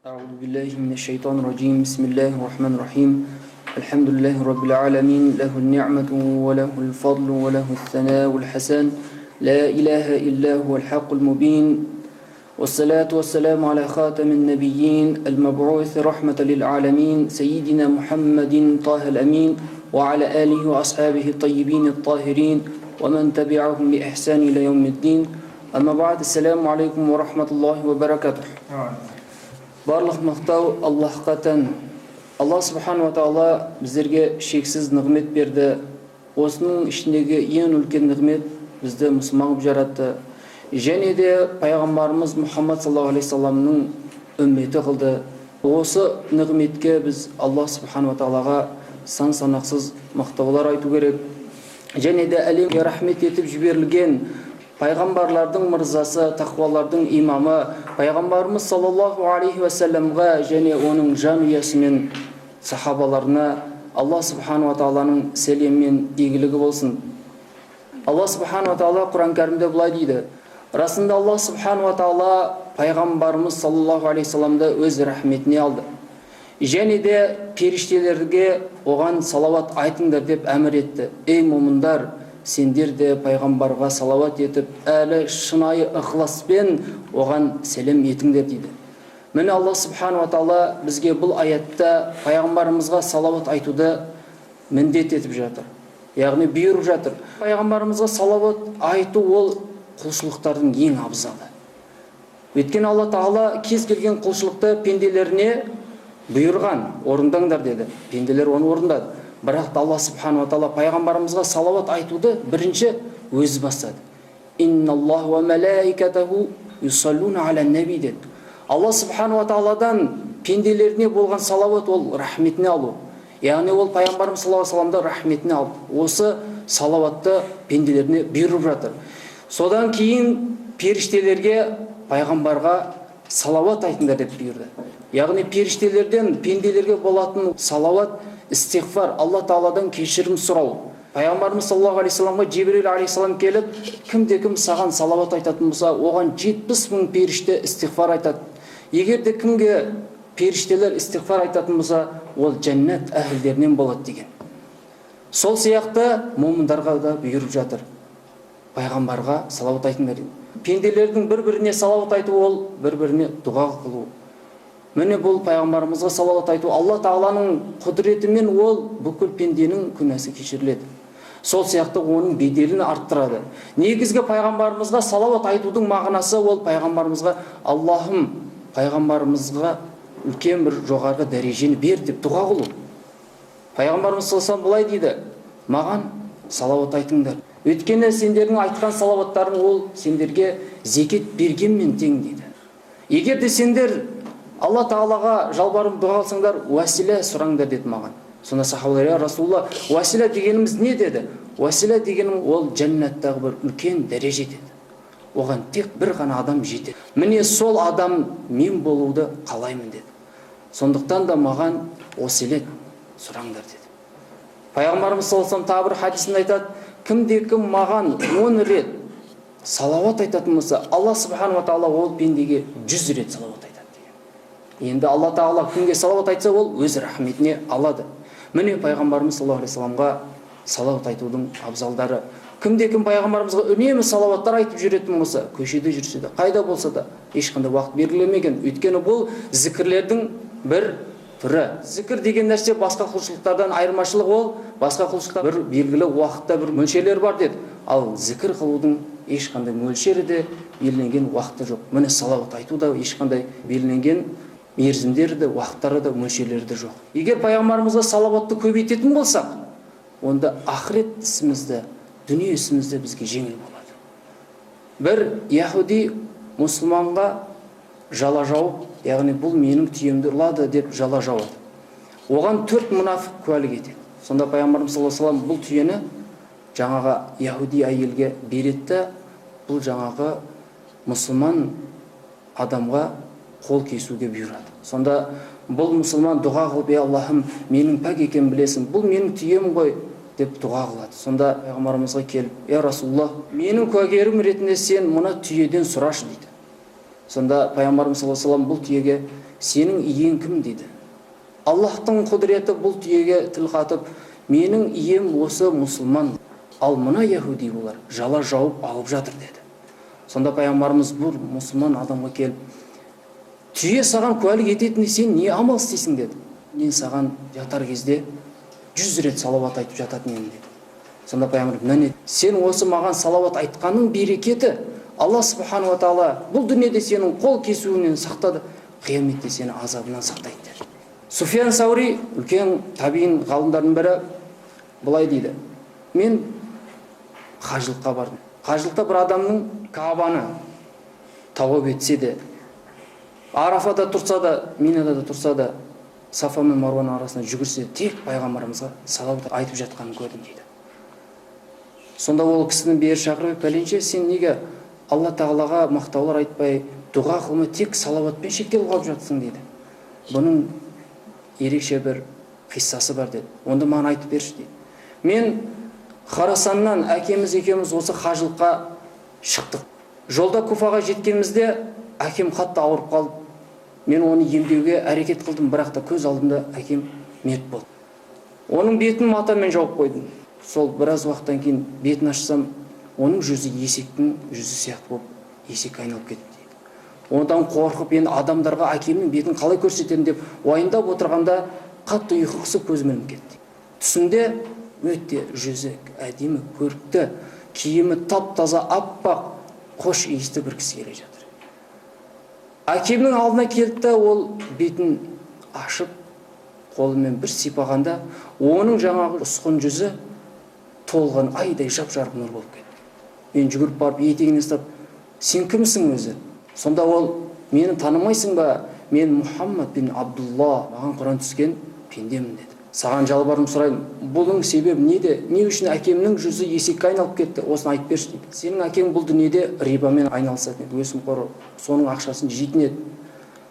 أعوذ بالله من الشيطان الرجيم. بسم الله الرحمن الرحيم. الحمد لله رب العالمين، له النعمة وله الفضل وله الثناء والحسن، لا إله إلا هو الحق المبين، والصلاة والسلام على خاتم النبيين المبعوث رحمة للعالمين سيدنا محمد طه الأمين وعلى آله وأصحابه الطيبين الطاهرين ومن تبعهم بإحسان إلى يوم الدين. أما بعد، السلام عليكم ورحمة الله وبركاته. Барлық мақтау Аллахқа тән. Аллах Субхану ва Тағала біздерге шексіз нығмет берді. Осының ішіндегі ең үлкен нығмет бізді мұсылман қылып жаратты. Және де пайғамбарымыз Мұхаммад саллаллаху алейхи саламның үмметі қылды. Осы нығметке біз Аллах Субхану ва Тағалаға сан санақсыз мақтаулар айту керек. Және де әлемге рахмет етіп жіберілген пайғамбарлардың мырзасы, тақуалардың имамы пайғамбарымыз саллаллаху алейхи уассаламға және оның жанұясы мен сахабаларына Аллах Субхану ва Тағаланың сәлемі мен игілігі болсын. Аллах Субхану ва Тағала Құран кәрімде былай дейді: расында Аллах Субхану ва Тағала пайғамбарымыз саллаллаху алейхи саламды өз рахметіне алды. Және де періштелерге оған салауат айтыңдар деп әмір етті. Ей момындар, сендер де пайғамбарға салауат етіп, әлі шынайы ықыласпен оған сәлем етіңдер дейді. Міне Аллах Субхану ва Тағала бізге бұл аятта пайғамбарымызға салауат айтуды міндет етіп жатыр. Яғни бұйырып жатыр. Пайғамбарымызға салауат айту ол құлшылықтардың ең абзалы. Өйткені Алла Тағала кез келген құлшылықты пенделеріне бұйырған, орындаңдар деді. Пенделер оны орындады. Бірақ Алла Субхану ва Тағала пайғамбарымызға салауат айтуды бірінші өзі бастады. Инналлаху ва малаикатаху юсаллуна аля наби деді. Алла Субхану ва Тағаладан пенделеріне болған салауат ол рахметіне алу. Яғни ол пайғамбарымыз саллаллаху алейхи вассаламды рахметіне алды. Осы салауатты пенделеріне бұйырып жатыр. Содан кейін періштелерге пайғамбарға салауат айтыңдар деп бұйырды. Яғни періштелерден пенделерге болатын салауат истиғфар, Алла Тағаладан кешірім сұрау. Пайғамбарымыз саллаллаху алейхи саламға Жибрил алейхиссалам келіп, кімде-кім саған салауат айтатын болса, оған 70 мың періште истиғфар айтады. Егер де кімге періштелер истиғфар айтатын болса, ол жәннат әхілдерінен болады деген. Сол сияқты момындарға да бұйырып жатыр. Пайғамбарға салауат айтыңдар. Пенделердің бір-біріне салауат айту ол бір-біріне дұға қылу. Міне бұл пайғамбарымызға салауат айту Алла Тағаланың құдіретімен ол бүкіл пенденің күнәсі кешіріледі. Сол сияқты оның беделін арттырады. Негізгі пайғамбарымызға салауат айтудың мағынасы ол пайғамбарымызға Аллахым пайғамбарымызға үлкен бір жоғарғы дәрежені бер деп дұға қылу. Пайғамбарымыз саллаллаху былай дейді: маған салауат айтыңдар. Өйткені сендердің айтқан салауаттарың ол сендерге зекет бергенмен тең дейді. Егер де сендер Алла Тағалаға жалбарып дұға қылсаңдар, уәсилә сұраңдар деді маған. Сонда сахабалар: я Расулалла, уәсилә дегеніміз не деді? Уәсилә дегенім ол жәннаттағы бір үлкен дәреже деді. Оған тек бір ғана адам жетеді. Міне сол адам мен болуды қалаймын деді. Сондықтан да маған уәсилә сұраңдар деді. Пайғамбарымыз саллаллаху алейхи тағы бір хадисінде айтады: кімде-кім маған 10 рет салауат айтатын болса, Алла Субхану ва Тағала ол пендеге 100 рет салауат айтады. Енді Алла Тағала кімге салауат айтса, ол өз рахметіне алады. Міне пайғамбарымыз саллаллаху алейхи саламға салауат айтудың абзалдары. Кімде-кім пайғамбарымызға үнемі салауаттар айтып жүретін болса, көшеде жүрсе де, қайда болса да, ешқандай уақыт белгілемеген. Өйткені бұл зікірлердің бір түрі. Зікір деген нәрсе басқа құлшылықтардан айырмашылық, ол басқа құлшылықта бір белгілі уақытта бір мөлшерлер бар деді. Ал зікір қылудың ешқандай мөлшері де белгіленген уақыты жоқ. Міне салауат айту да ешқандай белгіленген мерзімдері де, уақыттары да, мөлшерлері де жоқ. Егер пайғамбарымызға салауатты көбейтетін болсақ, онда ақырет ісімізді, дүние ісімізді бізге жеңіл болады. Бір яһуди мұсылманға жала жауып, яғни бұл менің түйемді ұрлады деп жала жауады. Оған 4 мұнафық куәлік етеді. Сонда пайғамбарымыз саллаллаху алейхи вассалам бұл түйені жаңағы яһуди әйелге береді. Бұл жаңағы мұсылман адамға қол кесуге бұйырады. Сонда бұл мұсылман дұға қылып: ей Аллахым, менің пәк екенін білесің, бұл менің түйем ғой деп дұға қылады. Сонда пайғамбарымызға келіп: я Расулаллах, менің куәгерім ретінде сен мына түйеден сұрашы дейді. Сонда пайғамбарымыз саллаллаху алейхи вассалам бұл түйеге сенің иең кім дейді. Аллахтың құдіреті бұл түйеге тіл қатып, менің ием осы мұсылман, ал мына яһуди олар жала жауып алып жатыр деді. Сонда пайғамбарымыз бұл мұсылман адамға келіп, түйе саған куәлік ететінде сен не амал істейсің деді. Мен саған жатар кезде 100 рет салауат айтып жататын едім деді. Сонда пайғамбар, міне сен осы маған салауат айтқаның берекеті, Алла субхану ва тағала бұл дүниеде сенің қол кесуінен сақтады, қияметте сені азабынан сақтайды деді. Суфиян Саури, үлкен табиин ғалымдардың бірі, былай дейді: мен қажылыққа бардым. Қажылықта бір адамның Каабаны тауап етсе де, Арафада тұрса да, Минада да тұрса да, Сафа мен Марван арасында жүгірсе, тек пайғамбарымызға салауат айтып жатқанын көрдім дейді. Сонда ол кісінің бері шақырып, пәленше сен неге Алла тағалаға мақтаулар айтпай, дұға қылмай, тек салауатпен шектеліп қалып жатсың дейді. Бұның ерекше бір қиссасы бар деді. Онда маған айтып берші дейді. Мен Харасаннан әкеміз екеуміз осы қажылыққа шықтық. Жолда Куфаға жеткенімізде әкем қатты ауырып қалды. Мен оны емдеуге әрекет қылдым, бірақ та көз алдымда әкем мерт болды. Оның бетін матамен жауып қойдым. Сол біраз уақыттан кейін бетін ашсам, оның жүзі есектің жүзі сияқты болып есек айналып кетті дейді. Ондан қорқып, енді адамдарға әкемнің бетін қалай көрсетемін деп уайымдап отырғанда қатты ұйқы қысып көзім ілініп кетті. Түсімде өте жүзі әдемі, көрікті, киімі тап-таза, аппақ, қош иісті бір кісі келе жатыр. Әкемнің алдына келді, ол бетін ашып, қолымен бір сипағанда, оның жаңағы ұсқын жүзі толған айдай жап-жарық нұр болып кетті. Мен жүгіріп барып етегінен ұстап, сен кімсің өзі? Сонда ол, мені танымайсың ба? Мен Мұхаммад бин Абдулла, маған Құран түскен пендемін деді. Саған жалбарым сұраймын, бұның себебі неде? Не үшін әкемнің жүзі есекке айналып кетті? Осыны айтып берші дейді. Сенің әкең бұл дүниеде рибамен айналысатын еді, өсімқор соның ақшасын жейтін еді.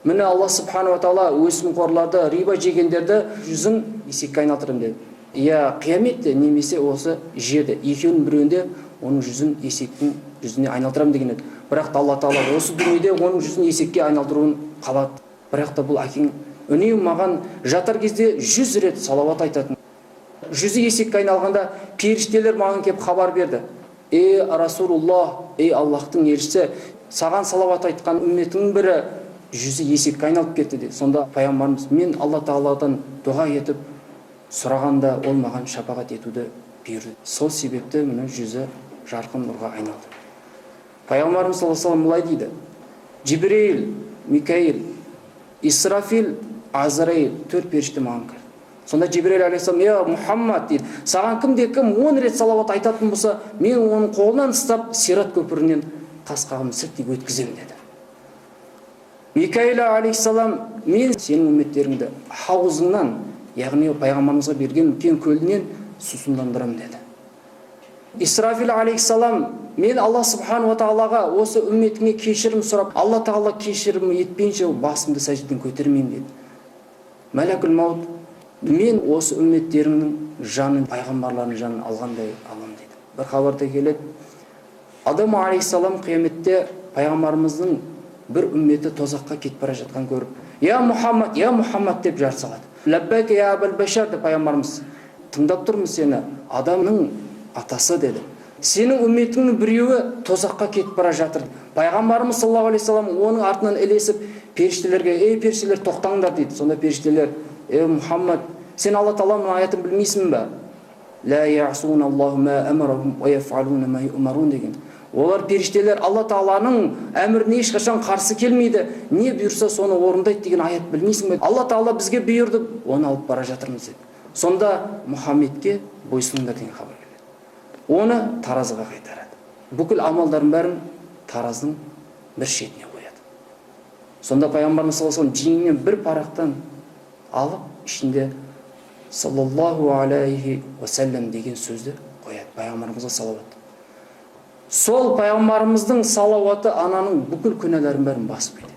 Міне Алла субхану ва тағала өсімқорларды, риба жегендерді жүзін есекке айналдырам деді. Я қияметте немесе осы жерде екеуінің біреуінде оның жүзін есектің жүзіне айналдырам деген еді. Бірақ та Алла тағала осы дүниеде оның жүзін есекке айналдыруын қалады. Бірақ та бұл әкең үнемі маған жатар кезде 100 рет салауат айтатын. Жүзі есекке айналғанда періштелер маған келіп хабар берді. Ей Расулуллах, ей Аллахтың елшісі, саған салауат айтқан үмметінің бірі жүзі есекке айналып кетті деді. Сонда пайғамбарымыз, мен Алла тағаладан дұға етіп сұрағанда ол маған шапағат етуді бұйырды. Сол себепті міне жүзі жарқын нұрға айналды. Пайғамбарымыз саллаллаху алейхи ва саллям былай дейді: Жибрил, Микаил, Исрафил, Азраил, 4 періште маған кірді. Сонда Жибрил алейхиссалам, я Мұхаммад дейді, саған кім 10 рет салауат айтатын болса, мен оның қолынан ұстап Сират көпірінен қас-қағым сілтеп өткіземін деді. Микаил алейхиссалам, мен сенің үмметтеріңді хауызыңнан, яғни пайғамбарымызға берген үлкен көлінен сусындандырамын деді. Исрафил алейхиссалам, мен Алла субхану ва тағалаға осы үмметіңе кешірім сұрап, Алла тағала кешірім етпейінше басымды сәждеден көтермеймін деді. Мәләкүл маут, мен осы үмметтеріңнің жанын, пайғамбарлардың жанын алғандай аламын дейді. Бір хабарда келеді, Адам алейхиссалам қияметте пайғамбарымыздың бір үмметі тозаққа кетіп бара жатқан көріп, я Мұхаммад деп жар салады. Ләббәк я Абул Башар деп пайғамбарымыз, тыңдап тұрмыз сені, Адамның атасы деді. Сенің үмметіңнің біреуі тозаққа кетіп бара жатыр. Пайғамбарымыз саллаллаху алейхи ва саллям оның артынан ілесіп періштелерге, ей періштелер тоқтаңдар дейді. Сонда періштелер, ей Мұхаммад, сен Алла тағаланың аятын білмейсің бе? Ла ясуна Аллаху ма амарахум ва яфалуна ма юмарун деген. Олар періштелер Алла тағаланың әміріне ешқашан қарсы келмейді, не бұйырса соны орындайды деген аят білмейсің бе? Алла тағала бізге бұйырды, оны алып бара жатырмыз деді. Сонда Мұхаммедке бойсұныңдар деген хабар келеді. Оны таразыға қайтарады. Бүкіл амалдардың бәрін таразының бір шетіне қояды. Сонда пайғамбарымыз саллаллаху алейхи ва саллям жеңінен бір парақтан алып, ішінде саллаллаху алейхи ва саллям деген сөзді қояды. Пайғамбарымызға салауат. Сол пайғамбарымыздың салауаты ананың бүкіл күнәларын бәрін басып кетеді.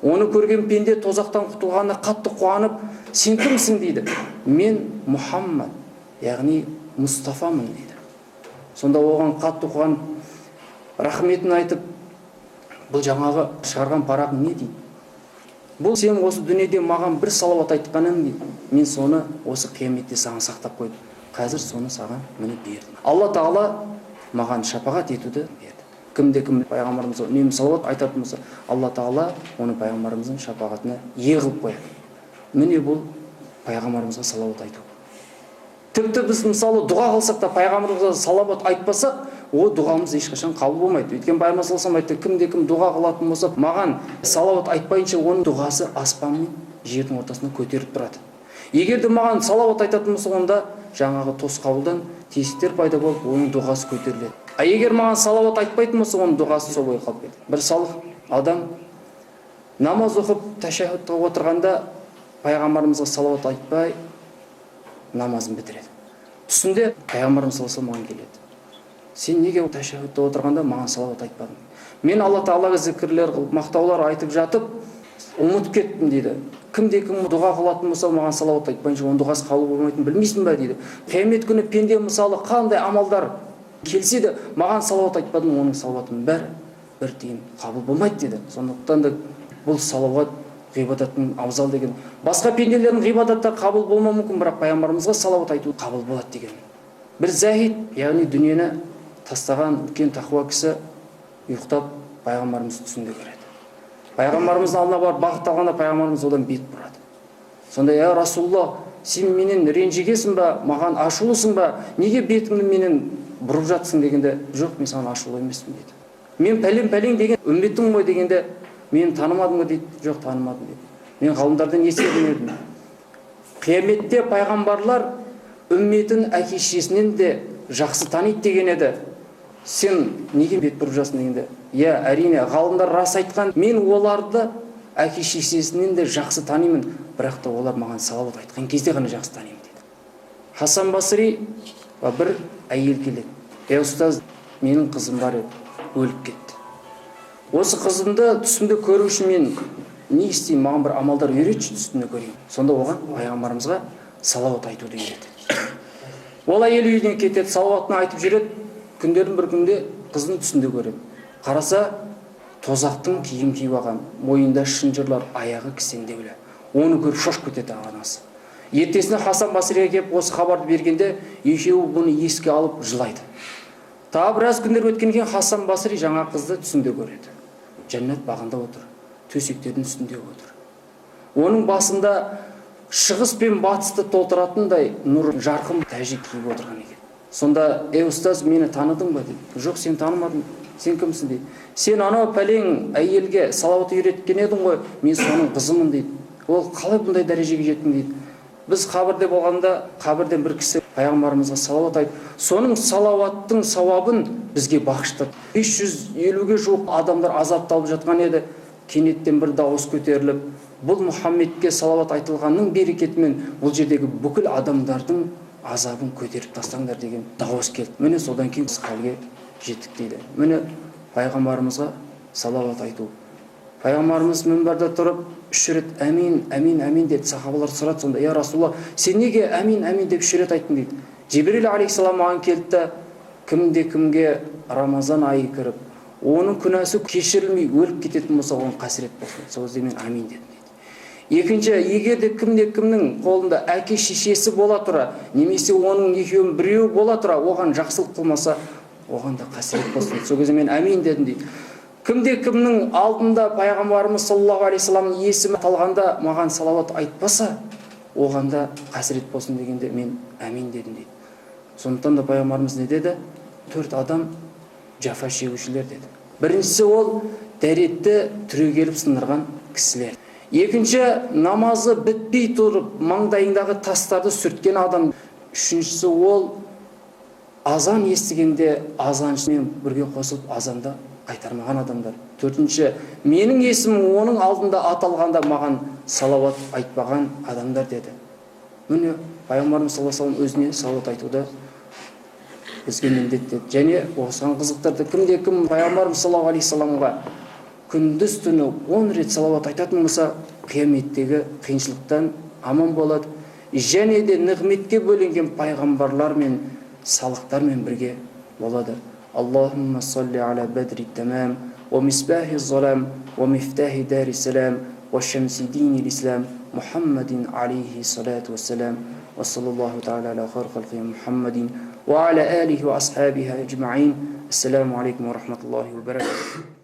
Оны көрген пенде тозақтан құтылғанда қатты қуанып, сен кімсің дейді. Мен Мұхаммад, яғни Мұстафамын дейді. Сонда оған қатты қуанып, рахметін айтып, бұл жаңағы шығарған парағың не дейді? Бұл сен осы дүниеде маған бір салауат айтқаның, мен соны осы қияметте саған сақтап қойдым. Қазір соны саған міне бердім. Алла Тағала маған шапағат етуді берді. Кімде-кім пайғамбарымызға үнемі салауат айтатын болса, Алла Тағала оны пайғамбарымыздың шапағатына ие қылып қояды. Міне бұл пайғамбарымызға салауат айту. Тіпті біз мысалы дұға қылсақ та пайғамбарымызға салауат айтпасақ, о дұғамыз ешқашан қабыл болмайды. Өйткені Пайғамбар саллаллаху алейхи вассалам айтты, кімде-кім дұға қылатын болса, маған салауат айтпайынша оның дұғасы аспан мен жердің ортасына көтеріліп тұрады. Егер де маған салауат айтатын болса, онда жаңағы тосқауылдан тесіктер пайда болып, оның дұғасы көтеріледі. А егер маған салауат айтпайтын болса, оның дұғасы сол бойы қалып кетеді. Бір салих адам намаз оқып тәшәһүдқа отырғанда пайғамбарымызға салауат айтпай намазын бітіреді. Түсінде пайғамбарымыз саллаллаху алейхи вассалам маған келеді. Сен неге тәшәһүдте отырғанда маған салауат айтпадың? Мен Алла Тағалаға зікірлер қылып, мақтаулар айтып жатып, ұмытып кеттім дейді. Кімде-кім дұға қылатын болса, маған салауат айтпайынша оның дұғасы қабыл болмайтынын білмейсің бе дейді. Қиямет күні пенде мысалы қандай амалдар келсе де, маған салауат айтпадың, оның салауатының бәрі бір тиын қабыл болмайды дейді. Сондықтан да бұл салауат ғибадаттың абзал деген. Басқа пенделердің ғибадаттары қабыл болмауы мүмкін, бірақ пайғамбарымызға салауат айту қабыл болады деген. Бір захид, яғни дүниені тастаған үлкен тақуа кісі ұйықтап пайғамбарымыз түсінде көреді. Пайғамбарымыздың алдына барып бағыт алғанда пайғамбарымыз одан бет бұрады. Сонда, я Расулаллах, сен менен ренжігесің ба, маған ашулысың ба, неге бетіңді менен бұрып жатсың дегенде, жоқ, мен саған ашулы емеспін дейді. Мен пәлен деген үмбеттің ғой дегенде, мен танымадым ба дейді, жоқ, танымадым дейді. Мен ғалымдардан естідім едім. Қияметте пайғамбарлар үмметін әке-шешесінен де жақсы таниды деген еді. Сен неге бет бұрып жатсың дегенде, я, әрине, ғалымдар рас айтқан, мен оларды әке-шешесінен де жақсы танимын, бірақ та олар маған салауат айтқан кезде ғана жақсы танимын дейді. Хасан Басри бір әйел келеді. Ұстаз, менің қызым бар еді, өліп кетті. Осы қызымды түсімде көру үшін мен не істеймін, маған бір амалдар үйретші, түсімде көрейін. Сонда оған пайғамбарымызға салауат айтуды үйретеді. Ол әйел үйіне кетеді, салауатын айтып жүреді. Күндердің бір күнде қызын түсінде көреді. Қараса, тозақтың киім киіп алған, мойында шынжырлар, аяғы кісендеулі. Оны көріп шошып кетеді анасы. Ертесіне Хасан Басриға келіп осы хабарды бергенде, екеуі бұны еске алып жылайды. Тағы біраз күндер өткеннен кейін Хасан Басри жаңа қызды түсінде көреді. Жәннат бағында отыр, төсектердің үстінде отыр. Оның басында шығыс пен батысты толтыратындай нұр жарқын тәжік киіп отырған екен. Сонда, ұстаз, мені таныдың ба дейді. Жоқ, сен танымадың, сен кімсің дейді. Сен анау пәлең әйелге салауат үйреткен едің ғой, мен соның қызымын дейді. Ол қалай бұндай дәрежеге жеттің дейді. Біз қабірде болғанда, қабірден бір кісі пайғамбарымызға салауат айтып, соның салауаттың сауабын бізге бағыштады. 550-ге жуық адамдар азапталып жатқан еді. Кенеттен бір дауыс көтеріліп, бұл Мұхаммедке салауат айтылғанның берекетімен бұл жердегі бүкіл адамдардың азабын көтеріп тастаңдар деген дауыс келді. Міне содан кейін біз халге жеттік дейді. Міне пайғамбарымызға салауат айту. Пайғамбарымыз мінбарда тұрып, 3 рет әмин, әмин, әмин деді. Сахабалар сұрады сонда, я Расулаллах, сен неге әмин, әмин деп 3 рет айттың дейді. Жибрил алейхиссалам маған келді, кімде-кімге Рамазан айы кіріп, оның күнәсі кешірілмей өліп кететін болса, оған қасірет болсын. Сол кезде мен әмин дедім дейді. Екінші, егер де кімде-кімнің қолында әке-шешесі бола тұра, немесе оның екеуінің біреуі бола тұра, оған жақсылық қылмаса, оған да қасірет болсын. Сол кезде мен әмин дедім дейді. Кімде-кімнің алдында пайғамбарымыз саллаллаху алейхи вассаламның есімі аталғанда маған салауат айтпаса, оған да қасірет болсын дегенде мен әмин дедім дейді. Сондықтан да пайғамбарымыз не деді? 4 адам жафа шегушілер деді. Біріншісі ол дәретті түрегеліп сындырған кісілер. Екінші, намазы бітпей тұрып, маңдайындағы тастарды сүрткен адам. Үшіншісі ол азан естігенде азаншымен бірге қосылып азанда қайтармаған адамдар. Төртінші, менің есімім оның алдында аталғанда маған салауат айтпаған адамдар деді. Міне пайғамбарымыз саллаллаху алейхи вассалам өзіне салауат айтуды бізге міндеттеді. Және осыған қызықтырды. Кімде-кім пайғамбарымыз саллаллаху алейхи вассаламға күндіз түні 10 рет салауат айтатын болса, қияметтегі қиыншылықтан аман болады. Және де нығметке бөленген пайғамбарлар мен салықтармен бірге болады. Аллахумма салли аля бадри тамам, ва мисбахи залам, ва мифтахи дари салам, وشمس دين الإسلام محمد عليه الصلاة والسلام. وصلى الله تعالى على خير خلقه محمد وعلى آله وأصحابه أجمعين. السلام عليكم ورحمة الله وبركاته.